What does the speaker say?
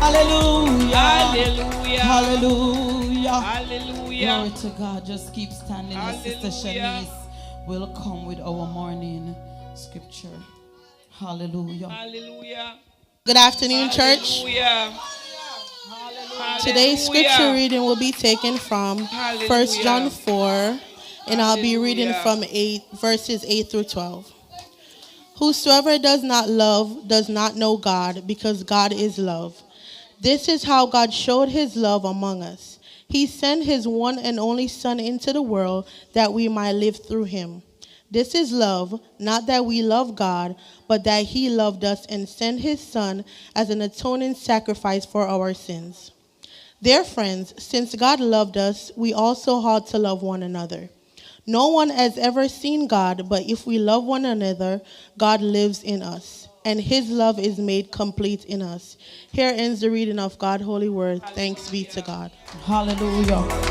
Hallelujah. Hallelujah. Hallelujah. Hallelujah. Glory to God. Just keep standing. As Sister Shanice will come with our morning scripture. Hallelujah. Hallelujah. Good afternoon, church. Hallelujah. Today's scripture reading will be taken from 1 John 4, and I'll be reading from verses 8 through 12. Whosoever does not love does not know God, because God is love. This is how God showed his love among us. He sent his one and only Son into the world that we might live through him. This is love, not that we love God, but that he loved us and sent his Son as an atoning sacrifice for our sins. Dear friends, since God loved us, we also ought to love one another. No one has ever seen God, but if we love one another, God lives in us, and his love is made complete in us. Here ends the reading of God's holy word. Thanks be to God. Hallelujah.